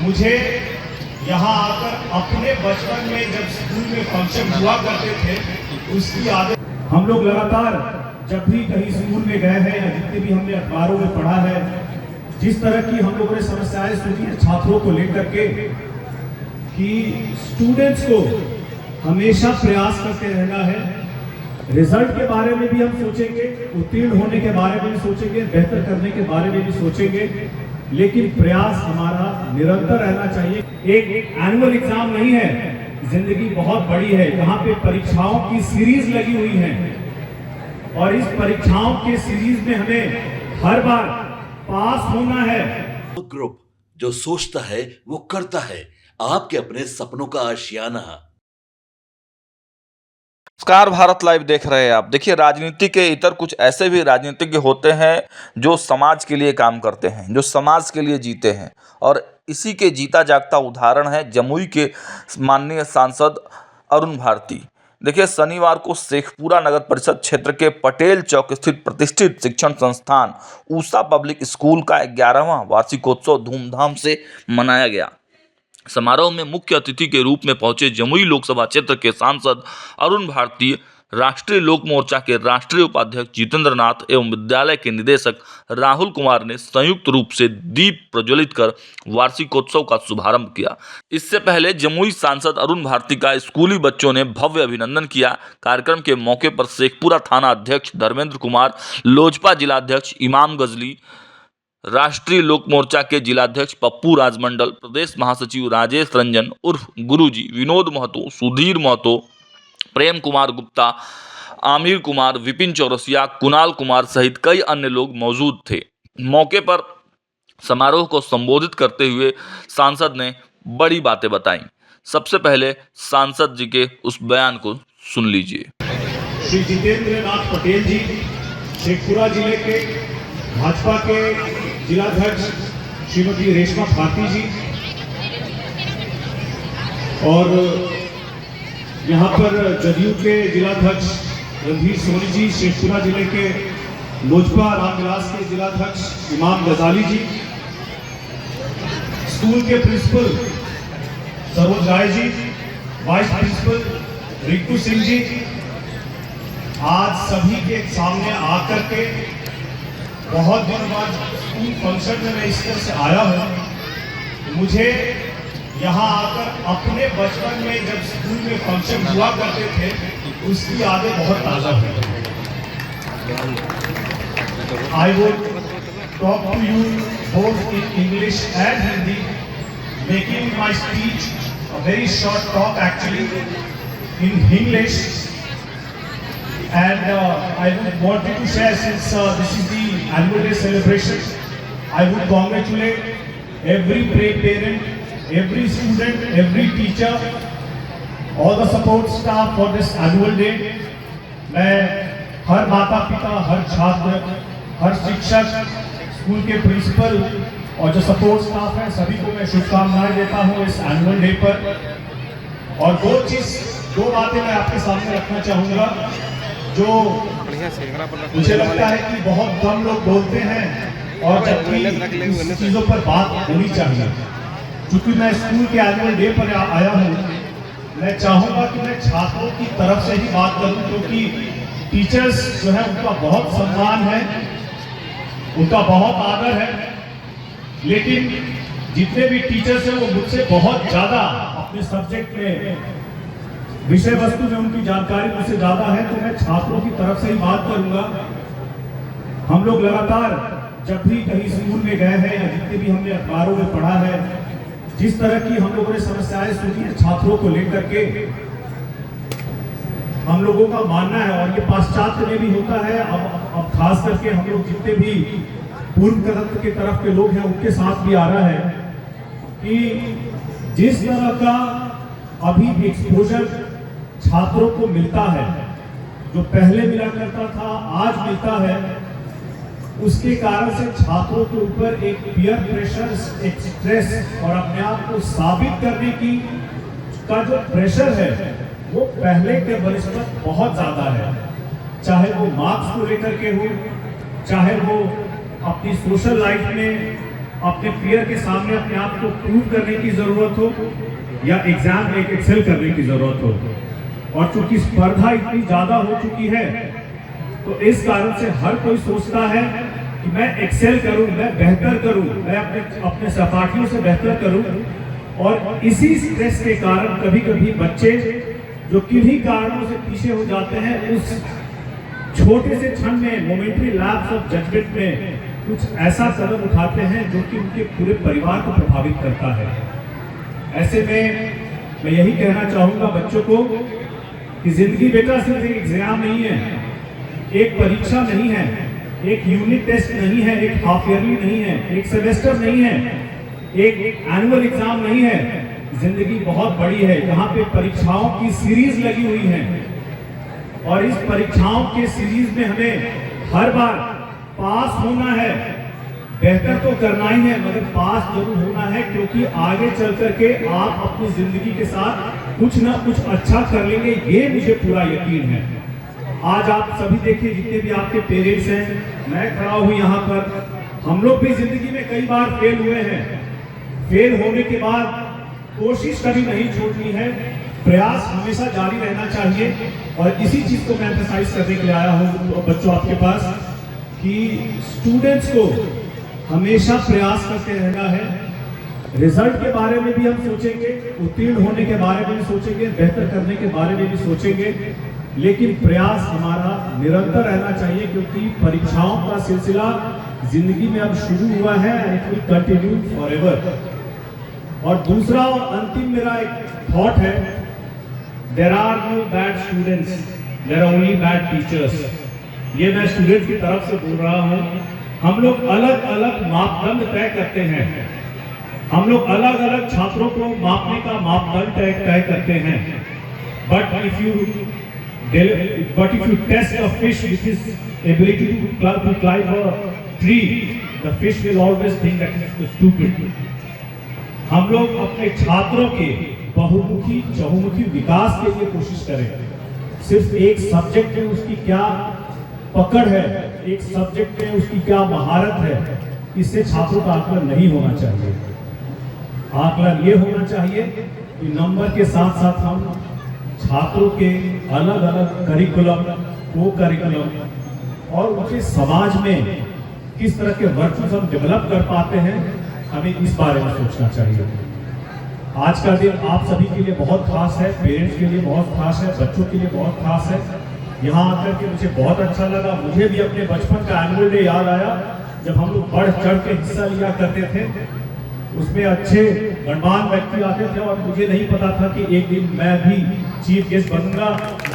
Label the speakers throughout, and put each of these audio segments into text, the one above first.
Speaker 1: मुझे यहाँ आकर अपने बचपन में जब स्कूल में फंक्शन हुआ करते थे उसकी आदत। हम लोग लगातार जब भी कहीं स्कूल में गए हैं या जितने भी हमने अखबारों में पढ़ा है, जिस तरह की हम लोगों ने समस्याएं सुनी है छात्रों को लेकर के, कि स्टूडेंट्स को हमेशा प्रयास करते रहना है। रिजल्ट के बारे में भी हम सोचेंगे, उत्तीर्ण होने के बारे में भी सोचेंगे, बेहतर करने के बारे में भी सोचेंगे, लेकिन प्रयास हमारा निरंतर रहना चाहिए। एक एनुअल एग्जाम नहीं है, जिंदगी बहुत बड़ी है। यहाँ पे परीक्षाओं की सीरीज लगी हुई है और इस परीक्षाओं के सीरीज में हमें हर बार पास होना है।
Speaker 2: ग्रुप जो सोचता है वो करता है, आपके अपने सपनों का आशियाना।
Speaker 3: नमस्कार, भारत लाइव देख रहे हैं आप। देखिए, राजनीति के इतर कुछ ऐसे भी राजनीतिज्ञ होते हैं जो समाज के लिए काम करते हैं, जो समाज के लिए जीते हैं, और इसी के जीता जागता उदाहरण है जमुई के माननीय सांसद अरुण भारती। देखिए, शनिवार को शेखपुरा नगर परिषद क्षेत्र के पटेल चौक स्थित प्रतिष्ठित शिक्षण संस्थान ऊषा पब्लिक स्कूल का 11वां वार्षिकोत्सव धूमधाम से मनाया गया। समारोह में मुख्य अतिथि के रूप में पहुंचे जमुई लोकसभा क्षेत्र के सांसद अरुण भारती, राष्ट्रीय लोक मोर्चा के राष्ट्रीय उपाध्यक्ष जितेंद्र नाथ एवं विद्यालय के निदेशक राहुल कुमार ने संयुक्त रूप से दीप प्रज्वलित कर वार्षिकोत्सव का शुभारंभ किया। इससे पहले जमुई सांसद अरुण भारती का स्कूली बच्चों ने भव्य अभिनंदन किया। कार्यक्रम के मौके पर शेखपुरा थाना अध्यक्ष धर्मेंद्र कुमार, लोजपा जिलाध्यक्ष इमाम गजली, राष्ट्रीय लोक मोर्चा के जिलाध्यक्ष पप्पू राजमंडल, प्रदेश महासचिव राजेश रंजन उर्फ गुरुजी, विनोद महतो, सुधीर महतो, प्रेम कुमार गुप्ता, आमिर कुमार, विपिन चौरसिया, कुणाल कुमार सहित कई अन्य लोग मौजूद थे। मौके पर समारोह को संबोधित करते हुए सांसद ने बड़ी बातें बताई। सबसे पहले सांसद जी के उस बयान को सुन लीजिए।
Speaker 1: श्री जितेंद्र नाथ पटेल जी, शेखपुरा जिले के भाजपा के जिलाध्यक्ष श्रीमती रेशमा भारती जी, और यहाँ पर जदयू के जिलाध्यक्ष रणधीर सोनी जी, शेखपुरा जिले के लोजपा रामविलास के जिलाध्यक्ष इमाम गजाली जी, स्कूल के principal Saroj Rai ji, vice principal Rinku Singh ji, आज सभी के सामने आकर के बहुत दिन बाद स्कूल फंक्शन में मैं इस तरह से आया हूँ। मुझे यहाँ आकर अपने बचपन में जब स्कूल में फंक्शन हुआ करते थे उसकी यादें बहुत ताज़ा हुई। I would talk to you both in English and Hindi, making my speech a very short talk actually in English. And I would want to share, since this is the annual day celebration, I would congratulate every parent, every student, every teacher, all the support staff for this annual day. मैं हर माता पिता, हर छात्र, हर शिक्षक, school के principal और जो support staff है सभी को मैं शुभकामनाएं देता हूँ इस एनुअल डे पर। और दो बातें मैं आपके सामने रखना चाहूँगा जो मुझे लगता है कि बहुत कम लोग बोलते हैं और जबकि इन चीज़ों पर बात होनी चाहिए। क्योंकि मैं स्कूल के एनुअल डे पर आया हूँ, मैं चाहूँगा कि मैं छात्रों की तरफ से ही बात करूँ, क्योंकि टीचर्स जो है उनका बहुत सम्मान है, उनका बहुत आदर है, लेकिन जितने भी टीचर्स हैं वो मुझसे बहुत ज़्यादा अपने सब्जेक्ट में, विषय वस्तु में उनकी जानकारी मुझसे ज़्यादा है। तो मैं छात्रों की तरफ से ही बात करूंगा। हम लोग लगातार जब भी कहीं स्कूल में गए हैं या जितने भी हमने अखबारों में पढ़ा है, जिस तरह की हम लोगों ने समस्याएं सुनी है छात्रों को लेकर के, हम लोगों का मानना है, और ये पाश्चात्य में भी होता है, अब खास करके हम लोग जितने भी पूर्व तंत्र के तरफ के लोग हैं उनके साथ भी आ रहा है, कि जिस तरह का अभी एक्सपोजर छात्रों को मिलता है, जो पहले मिला करता था आज मिलता है, उसके कारण से छात्रों के ऊपर एक पीयर प्रेशर, एक स्ट्रेस और अपने आप को साबित करने की का जो प्रेशर है वो पहले के बनिस्बत बहुत ज्यादा है। चाहे वो मार्क्स को लेकर के हो, चाहे वो अपनी सोशल लाइफ में अपने पीयर के सामने अपने आप को प्रूव करने की जरूरत हो या एग्जाम में एक्सेल करने की जरूरत हो। और चूंकि स्पर्धा इतनी ज्यादा हो चुकी है तो इस कारण से हर कोई सोचता है कि मैं एक्सेल करूं, मैं बेहतर करूं, मैं अपने सहपाठियों से बेहतर करूं। और इसी स्ट्रेस के कारण कभी कभी बच्चे जो किन्हीं कारणों से पीछे हो जाते हैं, उस छोटे से क्षण में मोमेंटरी लैप्स ऑफ जजमेंट में कुछ ऐसा कदम उठाते हैं जो कि उनके पूरे परिवार को प्रभावित करता है। ऐसे में मैं यही कहना चाहूंगा बच्चों को कि जिंदगी बेटा सिर्फ एक एग्जाम नहीं है, एक परीक्षा नहीं है, एक यूनिट टेस्ट नहीं है, एक हाफ ईयरली नहीं है, एक सेमेस्टर नहीं है, एक एनुअल एग्जाम नहीं है। जिंदगी बहुत बड़ी है, यहाँ पे परीक्षाओं की सीरीज लगी हुई है और इस परीक्षाओं के सीरीज में हमें हर बार पास होना है। बेहतर तो करना ही है मगर पास जरूर होना है, क्योंकि आगे चल करके आप अपनी जिंदगी के साथ कुछ ना कुछ अच्छा कर लेंगे, ये मुझे पूरा यकीन है। आज आप सभी देखिए, जितने भी आपके पेरेंट्स हैं, मैं खड़ा हूं यहाँ पर, हम लोग भी जिंदगी में कई बार फेल हुए हैं। फेल होने के बाद कोशिश कभी नहीं छोड़नी है, प्रयास हमेशा जारी रहना चाहिए। और इसी चीज को मैं एम्फसाइज करने के लिए आया हूँ बच्चों आपके पास कि स्टूडेंट्स को हमेशा प्रयास करते रहना है। रिजल्ट के बारे में भी हम सोचेंगे, उत्तीर्ण होने के बारे में भी सोचेंगे, बेहतर करने के बारे में भी सोचेंगे, लेकिन प्रयास हमारा निरंतर रहना चाहिए, क्योंकि परीक्षाओं का सिलसिला जिंदगी में अब शुरू हुआ है, इट विल कंटिन्यू फॉरएवर। और दूसरा और अंतिम मेरा एक थॉट है, there are no bad students, there are only bad teachers. ये मैं स्टूडेंट की तरफ से बोल रहा हूँ। हम लोग अलग अलग मापदंड तय करते हैं, हम लोग अलग अलग छात्रों को मापने का मापदंड तय करते हैं। But if you test a fish which is ability to climb a tree, the fish will always think that is stupid. हम लोग अपने छात्रों के बहुमुखी चहुमुखी विकास के लिए कोशिश करें। सिर्फ एक सब्जेक्ट में उसकी क्या पकड़ है, एक सब्जेक्ट में उसकी क्या महारत है, इससे छात्रों का आकलन नहीं होना चाहिए। आकलन ये होना चाहिए कि नंबर के साथ साथ हम छात्रों के अलग अलग करिकुलम, को करिकुलम और उनके समाज में किस तरह के वर्चुअल्स हम डेवलप कर पाते हैं, हमें इस बारे में सोचना चाहिए। आज का दिन आप सभी के लिए बहुत खास है, पेरेंट्स के लिए बहुत खास है, बच्चों के लिए बहुत खास है। यहाँ आकर के मुझे बहुत अच्छा लगा। मुझे भी अपने बचपन का एनुअल डे याद आया, जब हम लोग बढ़ चढ़ के हिस्सा लिया करते थे। उसमें अच्छे गणमान्य व्यक्ति आते थे और मुझे नहीं पता था कि एक दिन मैं भी चीफ गेस्ट बनूंगा,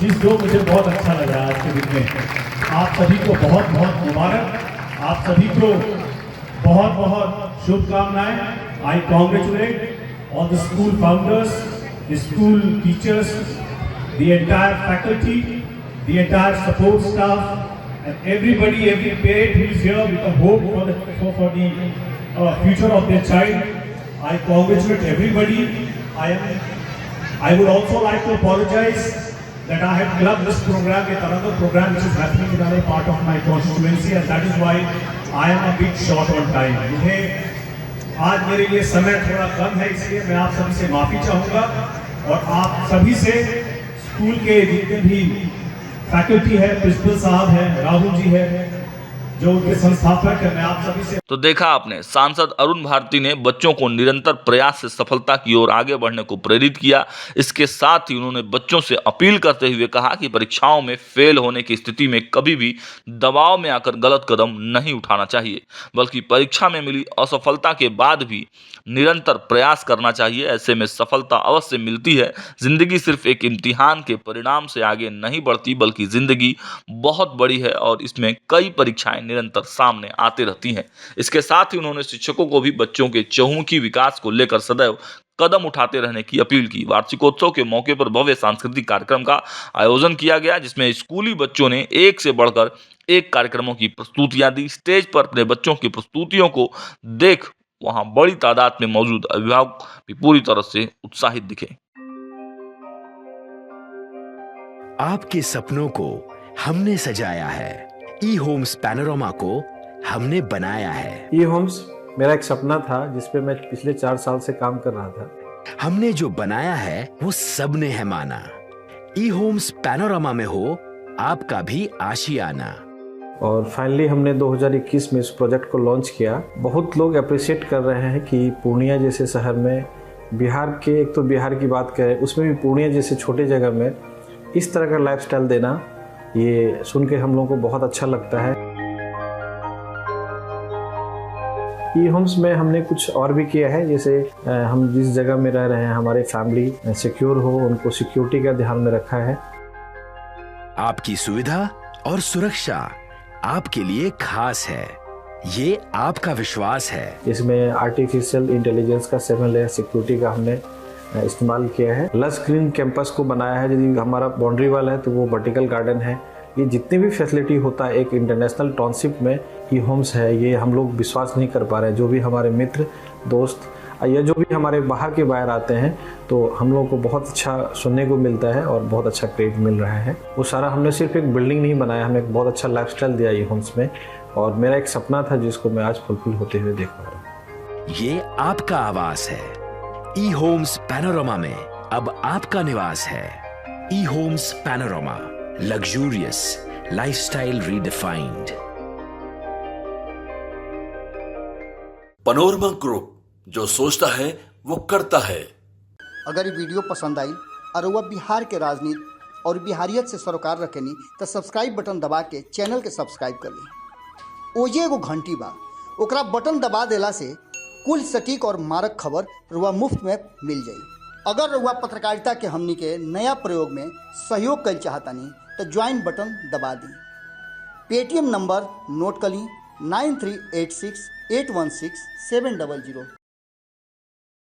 Speaker 1: जो मुझे बहुत अच्छा लगा आज के दिन में। आप सभी को बहुत बहुत मुबारक, आप सभी को बहुत बहुत शुभकामनाएं। I congratulate all the school founders, the school teachers, the entire faculty, the entire support staff, and everybody, every parent who is here with a hope for the future of their child. I congratulate everybody. I would also like to apologize that I have clubbed this program with another program which is happening in another part of my constituency, and that is why I am a bit short on time. मुझे आज मेरे लिए समय थोड़ा कम है, इसलिए मैं आप सभी से माफी चाहूँगा और आप सभी से स्कूल के जितने भी फैकल्टी है, प्रिंसिपल साहब है, राहुल जी है, जो उनके संस्थापक है, मैं आप सभी से।
Speaker 3: तो देखा आपने, सांसद अरुण भारती ने बच्चों को निरंतर प्रयास से सफलता की ओर आगे बढ़ने को प्रेरित किया। इसके साथ ही उन्होंने बच्चों से अपील करते हुए कहा कि परीक्षाओं में फेल होने की स्थिति में कभी भी दबाव में आकर गलत कदम नहीं उठाना चाहिए, बल्कि परीक्षा में मिली असफलता के बाद भी निरंतर प्रयास करना चाहिए। ऐसे में सफलता अवश्य मिलती है। जिंदगी सिर्फ एक इम्तिहान के परिणाम से आगे नहीं बढ़ती, बल्कि जिंदगी बहुत बड़ी है और इसमें कई परीक्षाएं निरंतर सामने आती रहती हैं। इसके साथ ही उन्होंने शिक्षकों को भी बच्चों के चहुमुखी विकास को लेकर सदैव कदम उठाते रहने की अपील की। वार्षिकोत्सव के मौके पर भव्य सांस्कृतिक कार्यक्रम का आयोजन किया गया, जिसमें स्कूली बच्चों ने एक से बढ़कर एक कार्यक्रमों की प्रस्तुतियां दी। स्टेज पर अपने बच्चों की प्रस्तुतियों को देख वहां बड़ी तादाद में मौजूद अभिभावक भी पूरी तरह से उत्साहित दिखे।
Speaker 4: आपके सपनों को हमने सजाया है, ई होम्स पैनोरामा को हमने बनाया है।
Speaker 5: ई होम्स मेरा एक सपना था जिस पे मैं पिछले 4 साल से काम कर रहा था।
Speaker 4: हमने जो बनाया है वो सबने है माना। ई होम्स पैनोरामा में हो आपका भी आशियाना।
Speaker 5: और फाइनली हमने 2021 में इस प्रोजेक्ट को लॉन्च किया। बहुत लोग अप्रिशिएट कर रहे हैं कि पूर्णिया जैसे शहर में, बिहार के, एक तो बिहार की बात करें उसमें भी पूर्णिया जैसे छोटे जगह में इस तरह का लाइफस्टाइल देना, ये सुन के हम लोगों को बहुत अच्छा लगता है। ई होम्स में हमने कुछ और भी किया है, जैसे हम जिस जगह में रह रहे हैं हमारे फैमिली सिक्योर हो, उनको सिक्योरिटी का ध्यान में रखा है।
Speaker 4: आपकी सुविधा और सुरक्षा आपके लिए खास है, ये आपका विश्वास है।
Speaker 5: इसमें आर्टिफिशियल इंटेलिजेंस का 7 लेयर सिक्योरिटी का हमने इस्तेमाल किया है। लस ग्रीन कैंपस को बनाया है। यदि हमारा बाउंड्री वाल है तो वो वर्टिकल गार्डन है। ये जितनी भी फैसिलिटी होता है एक इंटरनेशनल टाउनशिप में, ई होम्स है, ये हम लोग विश्वास नहीं कर पा रहे हैं। जो भी हमारे मित्र दोस्त या जो भी हमारे बाहर के बाहर आते हैं तो हम लोगों को बहुत अच्छा सुनने को मिलता है और बहुत अच्छा क्रेडिट मिल रहा है। वो सारा हमने सिर्फ एक बिल्डिंग नहीं बनाया, हमें एक बहुत अच्छा लाइफस्टाइल दिया ई होम्स में, और मेरा एक सपना था जिसको मैं आज फुलफिल होते हुए देख पा रहा हूँ।
Speaker 4: ये आपका आवास है। ई होम्स पैनोरामा में अब आपका निवास है। E homes panorama, luxurious lifestyle redefined.
Speaker 2: Panorama group, जो सोचता है वो करता है।
Speaker 6: अगर ये वीडियो पसंद आई और वह बिहार के राजनीति और बिहारियत से सरोकार रखेनी तो सब्सक्राइब बटन दबा के चैनल के सब्सक्राइब कर ली। ओजे एगो घंटी बा, ओकरा बटन दबा देला से कुल सटीक और मारक खबर रुआ मुफ्त में मिल जाई। अगर रुआ पत्रकारिता के हमनी के नया प्रयोग में सहयोग कर चाहतानी तो ज्वाइन बटन दबा दी। पेटीएम नंबर नोट कर ली 9386816700।